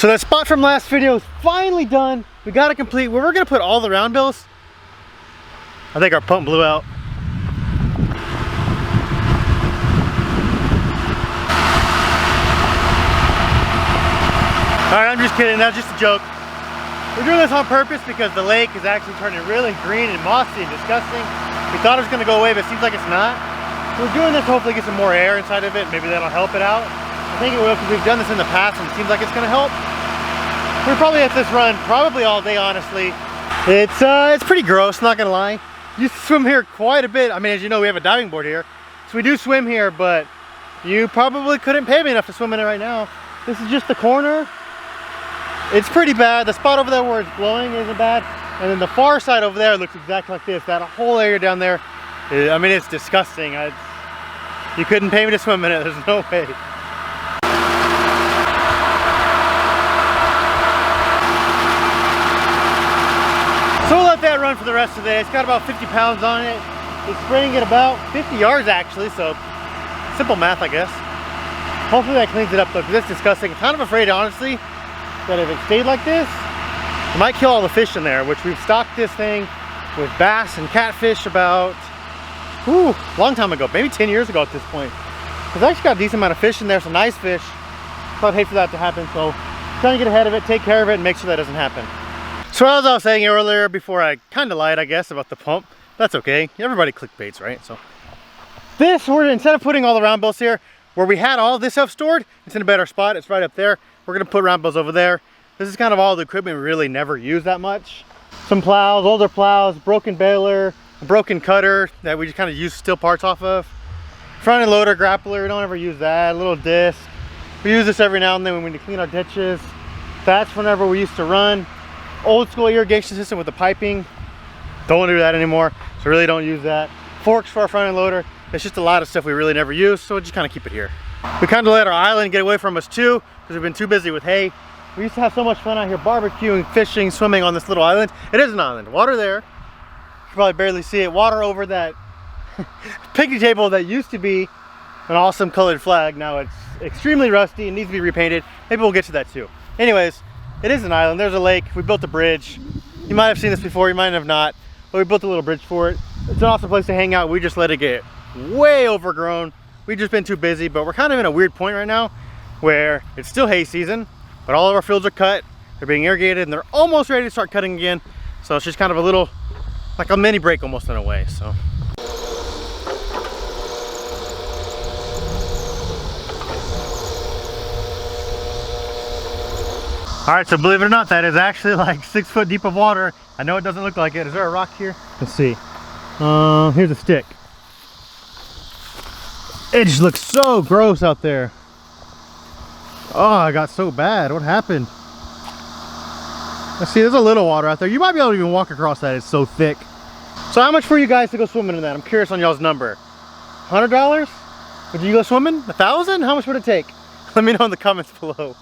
So that spot from last video is finally done. We got it complete. Where we're gonna put all the round bills. I think our pump blew out. All right, I'm just kidding, that's just a joke. We're doing this on purpose because the lake is actually turning really green and mossy and disgusting. We thought it was gonna go away, but it seems like it's not. So we're doing this to hopefully get some more air inside of it. Maybe that'll help it out. I think it will because we've done this in the past and it seems like it's gonna help. We're probably at this run probably all day, honestly. It's pretty gross, not gonna lie. You swim here quite a bit. I mean, as you know, we have a diving board here. So we do swim here, but you probably couldn't pay me enough to swim in it right now. This is just the corner. It's pretty bad. The spot over there where it's blowing isn't bad. And then the far side over there looks exactly like this. That whole area down there, I mean, it's disgusting. You couldn't pay me to swim in it. There's no way. So we'll let that run for the rest of the day. It's got about 50 pounds on it. It's spraying at about 50 yards actually, so simple math, I guess. Hopefully that cleans it up though, because it's disgusting. I'm kind of afraid, honestly, that if it stayed like this, it might kill all the fish in there, which we've stocked this thing with bass and catfish about, a long time ago, maybe 10 years ago at this point. It's actually got a decent amount of fish in there, some nice fish. So I'd hate for that to happen, so I'm trying to get ahead of it, take care of it, and make sure that doesn't happen. So as I was saying earlier, before I kind of lied, I guess, about the pump, that's okay. Everybody clickbaits, right? So this, instead of putting all the round bills here, where we had all this stuff stored, it's in a better spot. It's right up there. We're gonna put round bills over there. This is kind of all the equipment we really never use that much. Some plows, older plows, broken baler, a broken cutter that we just kind of use steel parts off of. Front end loader, grappler, we don't ever use that. A little disc. We use this every now and then when we need to clean our ditches. That's whenever we used to run. Old school irrigation system with the piping. Don't do that anymore, so really don't use that. Forks for our front end loader. It's just a lot of stuff we really never use, so we'll just kind of keep it here. We kind of let our island get away from us too, because we've been too busy with hay. We used to have so much fun out here barbecuing, fishing, swimming on this little island. It is an island. Water there. You can probably barely see it. Water over that picnic table that used to be an awesome colored flag. Now it's extremely rusty and needs to be repainted. Maybe we'll get to that too. Anyways, it is an island. There's a lake. We built a bridge. You might have seen this before, you might have not, but we built a little bridge for it. It's an awesome place to hang out. We just let it get way overgrown. We've just been too busy, but we're kind of in a weird point right now where it's still hay season, but all of our fields are cut. They're being irrigated and they're almost ready to start cutting again. So it's just kind of a little, like a mini break almost in a way, so. All right, so believe it or not, that is actually like 6 foot deep of water. I know it doesn't look like it. Is there a rock here? Let's see. Here's a stick. It just looks so gross out there. Oh, I got so bad. What happened? Let's see, there's a little water out there. You might be able to even walk across that. It's so thick. So how much for you guys to go swimming in that? I'm curious on y'all's number. $100? Would you go swimming? 1,000? How much would it take? Let me know in the comments below.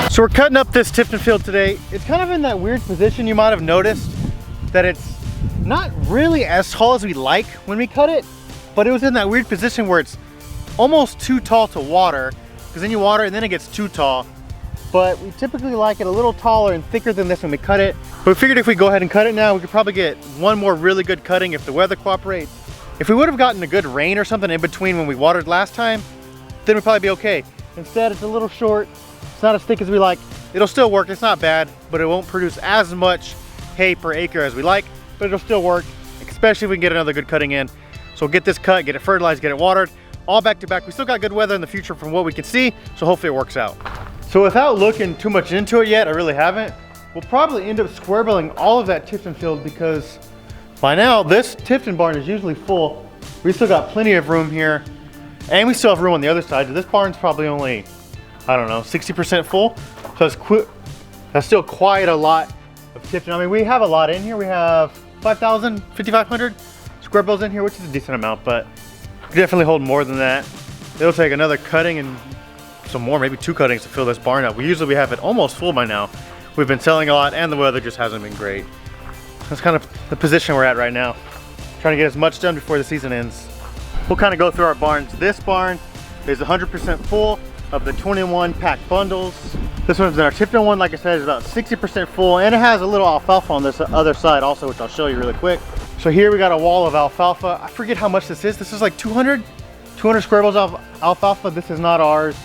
So we're cutting up this Tifton field today. It's kind of in that weird position you might have noticed that it's not really as tall as we like when we cut it, but it was in that weird position where it's almost too tall to water, because then you water and then it gets too tall. But we typically like it a little taller and thicker than this when we cut it. But we figured if we go ahead and cut it now, we could probably get one more really good cutting if the weather cooperates. If we would have gotten a good rain or something in between when we watered last time, then we'd probably be okay. Instead, it's a little short. It's not as thick as we like. It'll still work, it's not bad, but it won't produce as much hay per acre as we like, but it'll still work, especially if we can get another good cutting in. So we'll get this cut, get it fertilized, get it watered, all back to back. We still got good weather in the future from what we can see, so hopefully it works out. So without looking too much into it yet, I really haven't, we'll probably end up square billing all of that Tifton field because by now, this Tifton barn is usually full. We still got plenty of room here. And we still have room on the other side. This barn's probably only, I don't know, 60% full. So that's still quite a lot of Tipton. I mean, we have a lot in here. We have 5,000, 5,500 square bills in here, which is a decent amount, but we definitely hold more than that. It'll take another cutting and some more, maybe 2 cuttings to fill this barn up. We have it almost full by now. We've been selling a lot and the weather just hasn't been great. That's kind of the position we're at right now. Trying to get as much done before the season ends. We'll kind of go through our barns. This barn is 100% full of the 21 pack bundles. This one's in our Tipton one, like I said, is about 60% full, and it has a little alfalfa on this other side also, which I'll show you really quick. So here we got a wall of alfalfa. I forget how much this is. This is like 200 square bills of alfalfa. This is not ours.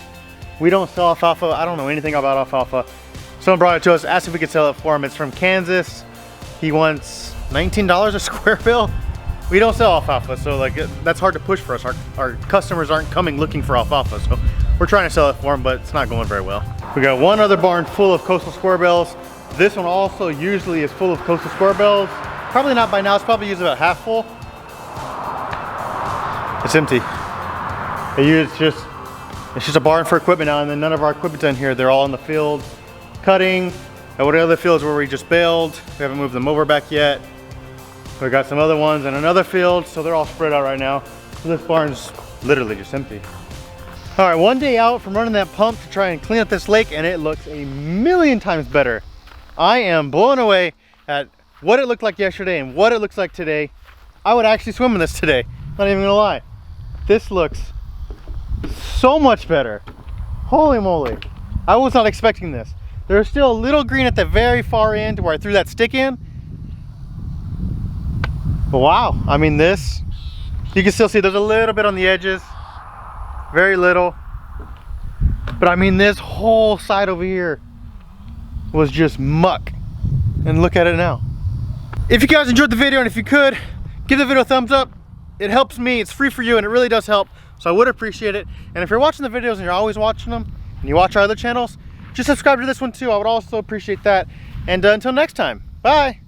We don't sell alfalfa. I don't know anything about alfalfa. Someone brought it to us, asked if we could sell it for him. It's from Kansas. He wants $19 a square bill. We don't sell alfalfa, so like that's hard to push for us. Our customers aren't coming looking for alfalfa, so we're trying to sell it for them, but it's not going very well. We got one other barn full of coastal square bills. This one also usually is full of coastal square bills. Probably not by now. It's probably usually about half full. It's empty. It's just a barn for equipment now, and then none of our equipment's in here. They're all in the field cutting. And what other fields where we just baled. We haven't moved them over back yet. We got some other ones in another field, so they're all spread out right now. So this barn's literally just empty. All right, one day out from running that pump to try and clean up this lake, and it looks a million times better. I am blown away at what it looked like yesterday and what it looks like today. I would actually swim in this today, not even gonna lie. This looks so much better. Holy moly, I was not expecting this. There's still a little green at the very far end where I threw that stick in. But wow, I mean this, you can still see there's a little bit on the edges, very little. But I mean this whole side over here was just muck. And look at it now. If you guys enjoyed the video, and if you could, give the video a thumbs up. It helps me, it's free for you, and it really does help. So I would appreciate it. And if you're watching the videos and you're always watching them, and you watch our other channels, just subscribe to this one too. I would also appreciate that. And until next time, bye.